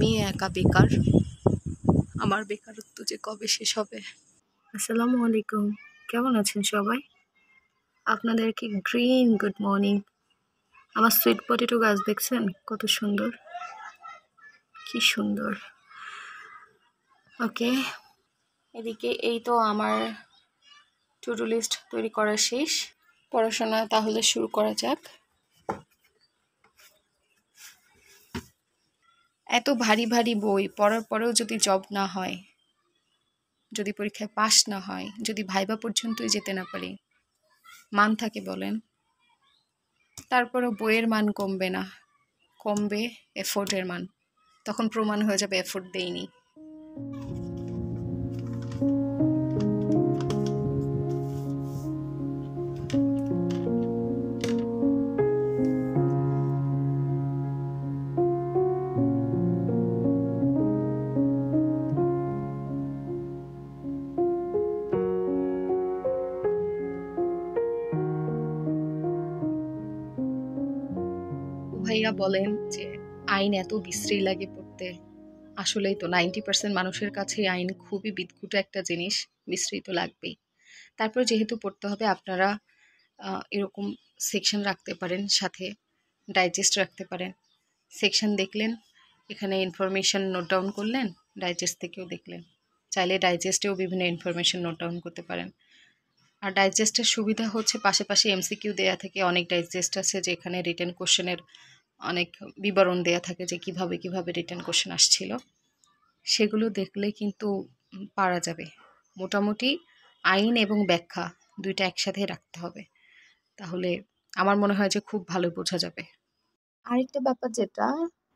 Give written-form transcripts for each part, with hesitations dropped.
আমি একা বেকার। আমার বেকারত্ব যে কবে শেষ হবে। আসসালামু আলাইকুম, কেমন আছেন সবাই? আপনাদেরকে গ্রিন গুড মর্নিং। আমার সুইট পটেটো গাছ দেখছেন কত সুন্দর, কি সুন্দর। ওকে, এদিকে এই তো আমার টু ডু লিস্ট তৈরি করা শেষ। পড়াশোনা তাহলে শুরু করা যাক। এত ভারী ভারী বই পড়ার পরেও যদি জব না হয়, যদি পরীক্ষায় পাশ না হয়, যদি ভাইবা পর্যন্তই যেতে না পারি, মান থাকে বলেন? তারপরেও বইয়ের মান কমবে না, কমবে এফোর্টের মান। তখন প্রমাণ হয়ে যাবে এফোর্ট দেইনি। ভাইয়া বলেন যে আইন এত বিশ্রী লাগে পড়তে। আসলেই তো 90% মানুষের কাছে আইন খুবই বিদঘুটে একটা জিনিস, বিশ্রী তো লাগবেই। তারপর যেহেতু পড়তে হবে, আপনারা এরকম সেকশন রাখতে পারেন, সাথে ডাইজেস্ট রাখতে পারেন। সেকশন দেখলেন, এখানে ইনফরমেশন নোট ডাউন করলেন, ডাইজেস্ট থেকেও দেখলেন। চাইলে ডাইজেস্টেও বিভিন্ন ইনফরমেশন নোট ডাউন করতে পারেন। আর ডাইজেস্টের সুবিধা হচ্ছে পাশাপাশি এমসিকিউ দেয়া থাকে। অনেক ডাইজেস্ট আছে যেখানে রিটেন কোশ্চেনের অনেক বিবরণ দেয়া থাকে যে কিভাবে কিভাবে রিটেন কোশ্চেন আসছিল। সেগুলো দেখলে কিন্তু পারা যাবে। মোটামুটি আইন এবং ব্যাখ্যা দুইটা একসাথে রাখতে হবে, তাহলে আমার মনে হয় যে খুব ভালো বোঝা যাবে। আরেকটা ব্যাপার যেটা,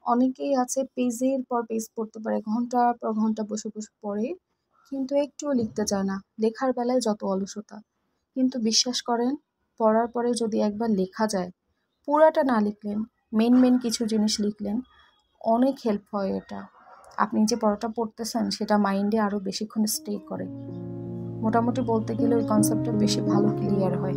অনেকেই আছে পেজের পর পেজ পড়তে পারে, ঘন্টার পর ঘন্টা বসে বসে পড়ে, কিন্তু একটুও লিখতে চায় না। লেখার বেলায় যত অলসতা, কিন্তু বিশ্বাস করেন, পড়ার পরে যদি একবার লেখা যায়, পুরাটা না লিখলেন, মেন কিছু জিনিস লিখলেন, অনেক হেল্প হয় এটা। আপনি যে পড়াটা পড়তেছেন সেটা মাইন্ডে আরও বেশিক্ষণ স্টে করে। মোটামুটি বলতে গেলে ওই কনসেপ্টটা বেশি ভালো ক্লিয়ার হয়।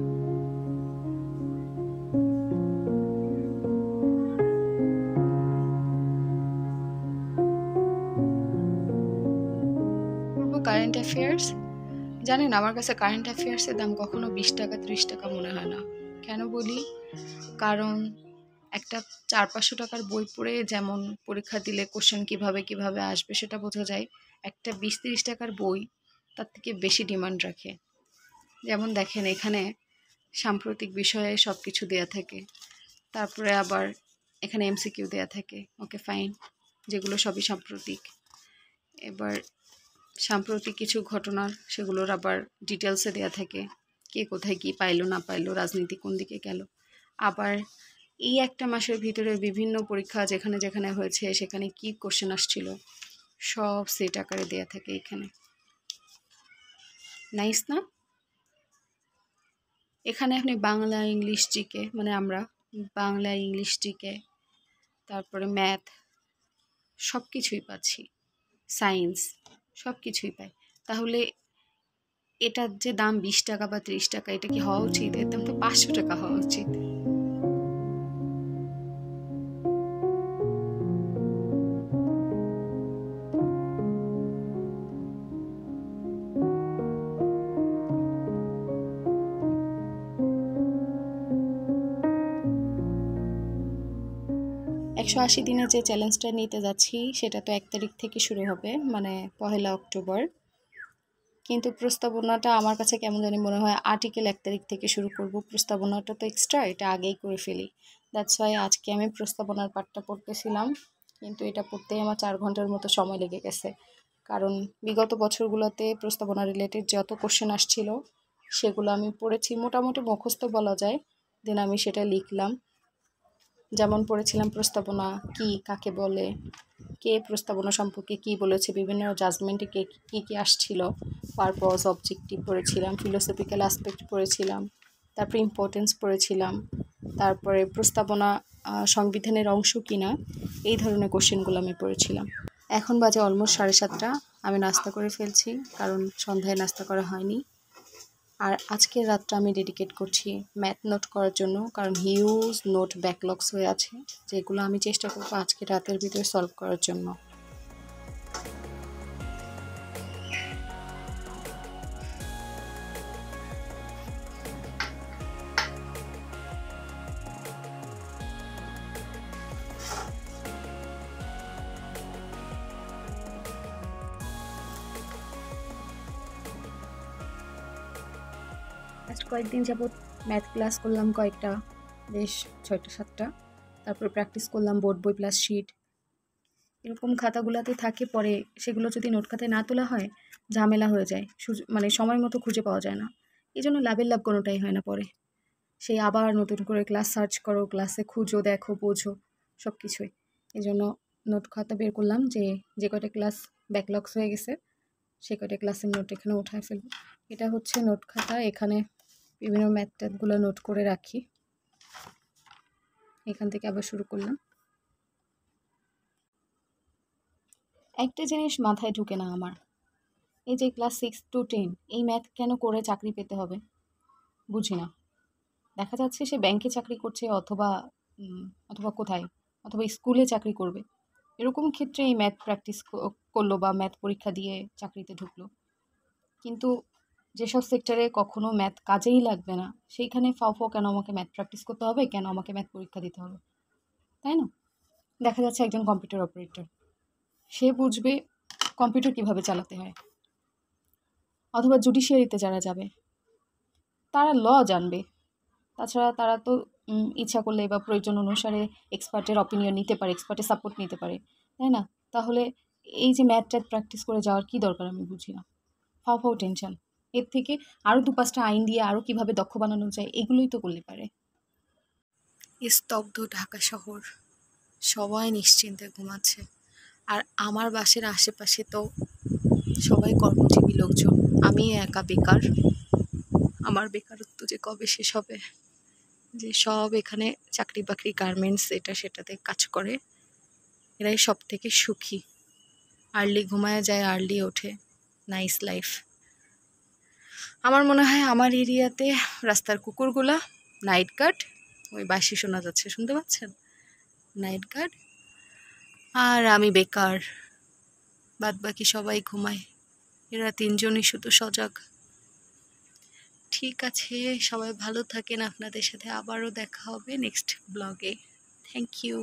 কারেন্ট অ্যাফেয়ার্স, জানেন আমার কাছে কারেন্ট অ্যাফেয়ার্সের দাম কখনো 20 টাকা 30 টাকা মনে হয় না। কেন বলি? কারণ একটা 400-500 টাকার বই পড়ে যেমন পরীক্ষা দিলে কোশ্চেন কিভাবে কিভাবে আসবে সেটা বোঝা যায়, একটা 20-30 টাকার বই তার থেকে বেশি ডিমান্ড রাখে। যেমন দেখেন, এখানে সাম্প্রতিক বিষয়ে সব কিছু দেয়া থাকে, তারপরে আবার এখানে এমসিকিউ দেয়া থাকে। ওকে ফাইন, যেগুলো সবই সাম্প্রতিক। এবার সাম্প্রতিক কিছু ঘটনার সেগুলোর আবার ডিটেলসে দেয়া থাকে, কে কোথায় কি পাইলো না পাইলো, রাজনীতি কোন দিকে গেল। আবার এই একটা মাসের ভিতরে বিভিন্ন পরীক্ষা যেখানে যেখানে হয়েছে সেখানে কি কোশ্চেন আসছিল সব সেট আকারে দেয়া থাকে এখানে। নাইস না? এখানে আপনি বাংলা ইংলিশ জিকে, মানে আমরা বাংলা ইংলিশ জিকে, তারপরে ম্যাথ, সব কিছুই পাচ্ছি, সায়েন্স, সব কিছুই পাই। তাহলে এটার যে দাম 20 টাকা বা 30 টাকা, এটা কি হওয়া উচিত? এর দাম তো 500 টাকা হওয়া উচিত। একশো 80 দিনের যে চ্যালেঞ্জটা নিতে যাচ্ছি সেটা তো 1 তারিখ থেকে শুরু হবে, মানে 1 অক্টোবর। কিন্তু প্রস্তাবনাটা আমার কাছে কেমন জানি মনে হয় আর্টিকেল 1 তারিখ থেকে শুরু করব। প্রস্তাবনাটা তো এক্সট্রা, এটা আগেই করে ফেলি। দ্যাটস ওয়াই আজকে আমি প্রস্তাবনার পার্টটা পড়তেছিলাম, কিন্তু এটা পড়তেই আমার 4 ঘন্টার মতো সময় লেগে গেছে। কারণ বিগত বছরগুলোতে প্রস্তাবনা রিলেটেড যত কোশ্চেন আসছিল সেগুলো আমি পড়েছি, মোটামুটি মুখস্থ বলা যায়। দেন আমি সেটা লিখলাম। যেমন পড়েছিলাম প্রস্তাবনা কি, কাকে বলে, কে প্রস্তাবনা সম্পর্কে কি বলেছে, বিভিন্ন জাজমেন্টে কে কী কী আসছিল, পারপজ, অবজেক্টিভ পড়েছিলাম, ফিলোসফিক্যাল অ্যাসপেক্ট পড়েছিলাম, তারপরে ইম্পর্টেন্স পড়েছিলাম, তারপরে প্রস্তাবনা সংবিধানের অংশ কিনা, এই ধরনের কোশ্চেনগুলো আমি পড়েছিলাম। এখন বাজে অলমোস্ট 7:30। আমি নাস্তা করে ফেলছি, কারণ সন্ধ্যায় নাস্তা করা হয়নি। আর আজকের রাতটা আমি ডেডিকেট করছি ম্যাথ নোট করার জন্য, কারণ হিউজ নোট ব্যাকলগস হয়ে আছে, যেগুলো আমি চেষ্টা করবো আজকের রাতের ভিতরে সলভ করার জন্য। লাস্ট কয়েকদিন যাবৎ ম্যাথ ক্লাস করলাম কয়েকটা, বেশ 6টা-7টা। তারপর প্র্যাকটিস করলাম বোর্ড বই প্লাস শিট। এরকম খাতাগুলাতে থাকে, পরে সেগুলো যদি নোট খাতায় না তোলা হয় ঝামেলা হয়ে যায়, মানে সময় মতো খুঁজে পাওয়া যায় না। এই জন্য লাভের লাভ কোনোটাই হয় না পরে। সেই আবার নতুন করে ক্লাস সার্চ করো, ক্লাসে খুঁজো, দেখো, বোঝো, সব কিছুই। এই জন্য নোট খাতা বের করলাম, যে কয়টা ক্লাস ব্যাকলগস হয়ে গেছে সে কয়টা ক্লাসের নোট এখানে উঠায় ফেলবো। এটা হচ্ছে নোট খাতা, এখানে বিভিন্ন ম্যাথ ট্যাথগুলো নোট করে রাখি। এখান থেকে আবার শুরু করলাম। একটা জিনিস মাথায় ঢুকে না আমার, এই যে ক্লাস 6 to 10 এই ম্যাথ কেন করে চাকরি পেতে হবে বুঝি না। দেখা যাচ্ছে সে ব্যাংকে চাকরি করছে, অথবা অথবা কোথায়, অথবা স্কুলে চাকরি করবে। এরকম ক্ষেত্রে এই ম্যাথ প্র্যাকটিস করলো বা ম্যাথ পরীক্ষা দিয়ে চাকরিতে ঢুকলো। কিন্তু যেসব সেক্টরে কখনো ম্যাথ কাজেই লাগবে না, সেইখানে ফাও কেন আমাকে ম্যাথ প্র্যাকটিস করতে হবে, কেন আমাকে ম্যাথ পরীক্ষা দিতে হবে, তাই না? দেখা যাচ্ছে একজন কম্পিউটার অপারেটর, সে বুঝবে কম্পিউটার কিভাবে চালাতে হয়। অথবা জুডিশিয়ারিতে যারা যাবে তারা ল জানবে। তাছাড়া তারা তো ইচ্ছা করলে বা প্রয়োজন অনুসারে এক্সপার্টের অপিনিয়ন নিতে পারে, এক্সপার্টের সাপোর্ট নিতে পারে, তাই না? তাহলে এই যে ম্যাথ ট্যাথ প্র্যাকটিস করে যাওয়ার কী দরকার আমি বুঝি না। ফাও টেনশন। এর থেকে আরও 2-5টা আইন দিয়ে আরও কীভাবে দক্ষ বানানো যায় এগুলোই তো করলে পারে। স্তব্ধ ঢাকা শহর, সবাই নিশ্চিন্তে ঘুমাচ্ছে। আর আমার বাসের আশেপাশে তো সবাই কর্মজীবী লোকজন, আমি একা বেকার। আমার বেকারত্ব যে কবে শেষ হবে, যে সব এখানে চাকরি বাকরি, গার্মেন্টস, এটা সেটাতে কাজ করে, এরাই সব থেকে সুখী। আর্লি ঘুমায় যায়, আর্লি ওঠে, নাইস লাইফ। আমার মনে হয় আমার এরিয়াতে রাস্তার কুকুরগুলা নাইট গার্ড, ওই বাঁশি শোনা যাচ্ছে, শুনতে পাচ্ছেন? Night guard. আর আমি বেকার, বাদ বাকি সবাই ঘুমায়, এরা 3জনই শুধু সজাগ। ঠিক আছে, সবাই ভালো থাকেন, আপনাদের সাথে আবারও দেখা হবে নেক্সট ব্লগে। Thank you.